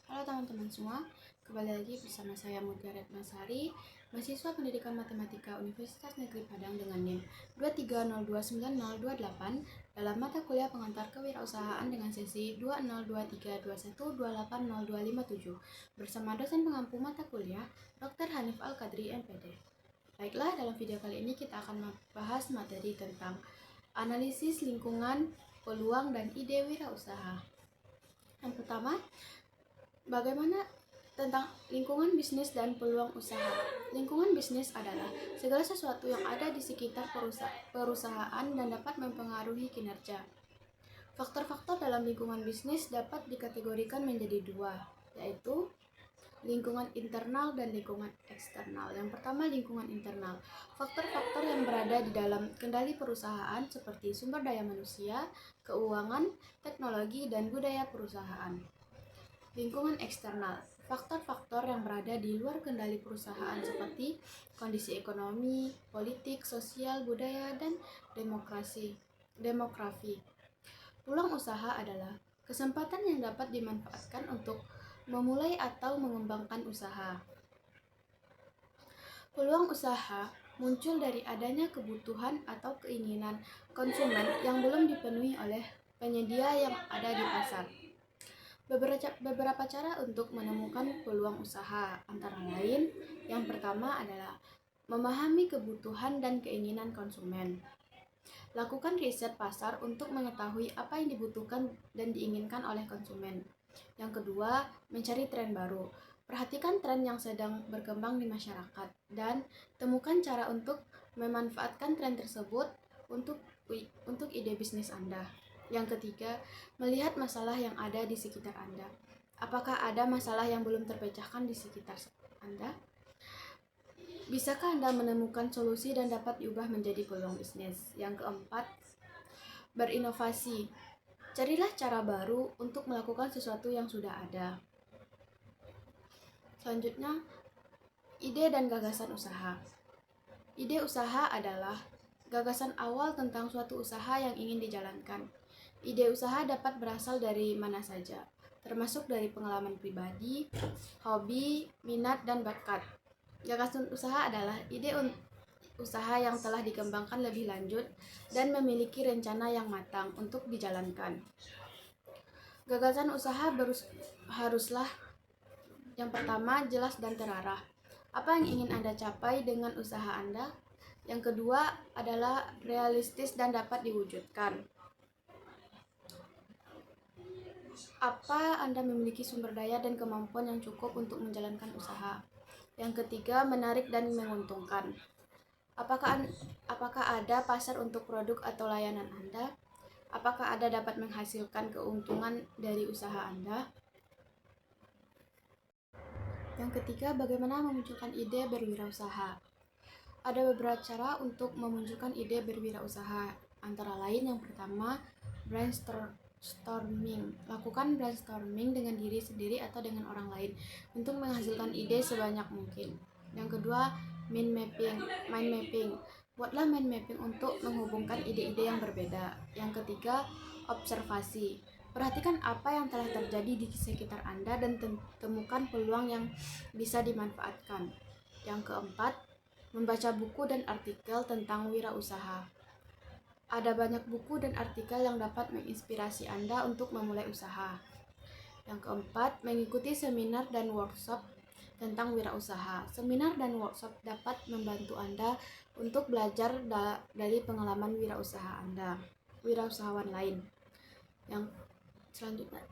Halo teman-teman semua, kembali lagi bersama saya Mutia Retnasari, mahasiswa Pendidikan Matematika Universitas Negeri Padang dengan NIM 230290028 dalam mata kuliah pengantar kewirausahaan dengan sesi 202321280257 bersama dosen pengampu mata kuliah Dr. Hanif Al-Kadri MPD. Baiklah, dalam video kali ini kita akan membahas materi tentang analisis lingkungan, peluang, dan ide wirausaha. Yang pertama, bagaimana tentang lingkungan bisnis dan peluang usaha. Lingkungan bisnis adalah segala sesuatu yang ada di sekitar perusahaan dan dapat mempengaruhi kinerja. Faktor-faktor dalam lingkungan bisnis dapat dikategorikan menjadi dua, yaitu lingkungan internal dan lingkungan eksternal. Yang pertama, lingkungan internal. Faktor-faktor yang berada di dalam kendali perusahaan seperti sumber daya manusia, keuangan, teknologi, dan budaya perusahaan. Lingkungan eksternal, faktor-faktor yang berada di luar kendali perusahaan seperti kondisi ekonomi, politik, sosial, budaya, dan demografi. Peluang usaha adalah kesempatan yang dapat dimanfaatkan untuk memulai atau mengembangkan usaha. Peluang usaha muncul dari adanya kebutuhan atau keinginan konsumen yang belum dipenuhi oleh penyedia yang ada di pasar. Beberapa cara untuk menemukan peluang usaha, antara lain, yang pertama adalah memahami kebutuhan dan keinginan konsumen. Lakukan riset pasar untuk mengetahui apa yang dibutuhkan dan diinginkan oleh konsumen. Yang kedua, mencari tren baru. Perhatikan tren yang sedang berkembang di masyarakat dan temukan cara untuk memanfaatkan tren tersebut untuk ide bisnis Anda. Yang ketiga, melihat masalah yang ada di sekitar Anda. Apakah ada masalah yang belum terpecahkan di sekitar Anda? Bisakah Anda menemukan solusi dan dapat diubah menjadi peluang bisnis? Yang keempat, berinovasi. Carilah cara baru untuk melakukan sesuatu yang sudah ada. Selanjutnya, ide dan gagasan usaha. Ide usaha adalah gagasan awal tentang suatu usaha yang ingin dijalankan. Ide usaha dapat berasal dari mana saja, termasuk dari pengalaman pribadi, hobi, minat, dan bakat. Gagasan usaha adalah ide usaha yang telah dikembangkan lebih lanjut dan memiliki rencana yang matang untuk dijalankan. Gagasan usaha haruslah yang pertama jelas dan terarah. Apa yang ingin Anda capai dengan usaha Anda? Yang kedua adalah realistis dan dapat diwujudkan. Apa Anda memiliki sumber daya dan kemampuan yang cukup untuk menjalankan usaha? Yang ketiga, menarik dan menguntungkan. Apakah ada pasar untuk produk atau layanan Anda? Apakah Anda dapat menghasilkan keuntungan dari usaha Anda? Yang ketiga, bagaimana memunculkan ide berwirausaha? Ada beberapa cara untuk memunculkan ide berwirausaha, antara lain yang pertama, brainstorming. Lakukan brainstorming dengan diri sendiri atau dengan orang lain untuk menghasilkan ide sebanyak mungkin. Yang kedua, mind mapping. Buatlah mind mapping untuk menghubungkan ide-ide yang berbeda. Yang ketiga, observasi. Perhatikan apa yang telah terjadi di sekitar Anda dan temukan peluang yang bisa dimanfaatkan. Yang keempat, membaca buku dan artikel tentang wirausaha. Ada banyak buku dan artikel yang dapat menginspirasi Anda untuk memulai usaha. Yang keempat, mengikuti seminar dan workshop tentang wirausaha. Seminar dan workshop dapat membantu Anda untuk belajar dari pengalaman wirausahawan lain. Yang selanjutnya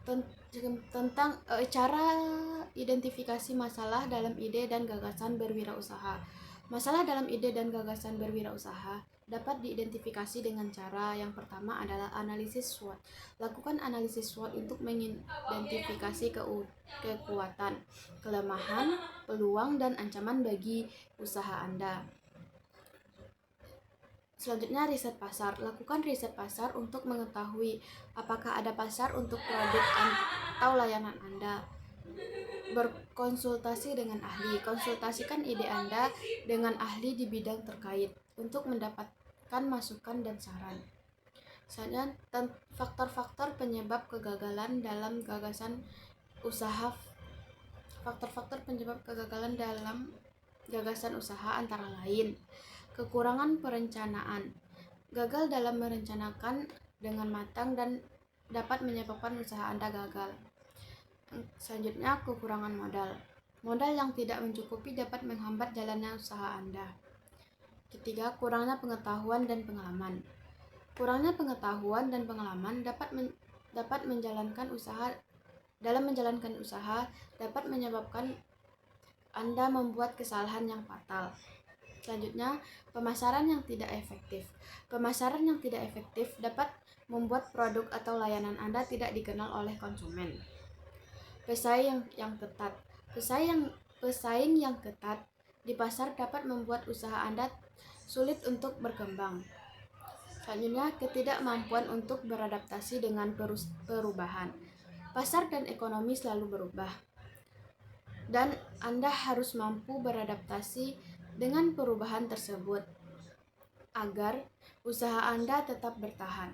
tentang cara identifikasi masalah dalam ide dan gagasan berwirausaha. Masalah dalam ide dan gagasan berwirausaha dapat diidentifikasi dengan cara yang pertama adalah analisis SWOT. Lakukan analisis SWOT untuk mengidentifikasi kekuatan, kelemahan, peluang, dan ancaman bagi usaha Anda. Selanjutnya, riset pasar. Lakukan riset pasar untuk mengetahui apakah ada pasar untuk produk atau layanan Anda. Berkonsultasi dengan ahli. Konsultasikan ide Anda dengan ahli di bidang terkait untuk mendapatkan masukan dan saran. Selanjutnya, faktor-faktor penyebab kegagalan dalam gagasan usaha Faktor-faktor penyebab kegagalan dalam gagasan usaha antara lain kekurangan perencanaan. Gagal dalam merencanakan dengan matang dan dapat menyebabkan usaha Anda gagal. Selanjutnya, kekurangan modal. Modal yang tidak mencukupi dapat menghambat jalannya usaha Anda. Ketiga, kurangnya pengetahuan dan pengalaman. Kurangnya pengetahuan dan pengalaman dapat menjalankan usaha dapat menyebabkan Anda membuat kesalahan yang fatal. Selanjutnya, pemasaran yang tidak efektif. Pemasaran yang tidak efektif dapat membuat produk atau layanan Anda tidak dikenal oleh konsumen. Pesaing yang ketat. Pesaing yang ketat di pasar dapat membuat usaha Anda sulit untuk berkembang. Selanjutnya, ketidakmampuan untuk beradaptasi dengan perubahan. Pasar dan ekonomi selalu berubah, dan Anda harus mampu beradaptasi dengan perubahan tersebut agar usaha Anda tetap bertahan.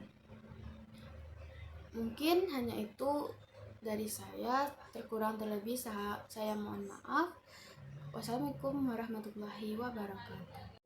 Mungkin hanya itu dari saya, terkurang terlebih saya mohon maaf. Wassalamualaikum warahmatullahi wabarakatuh.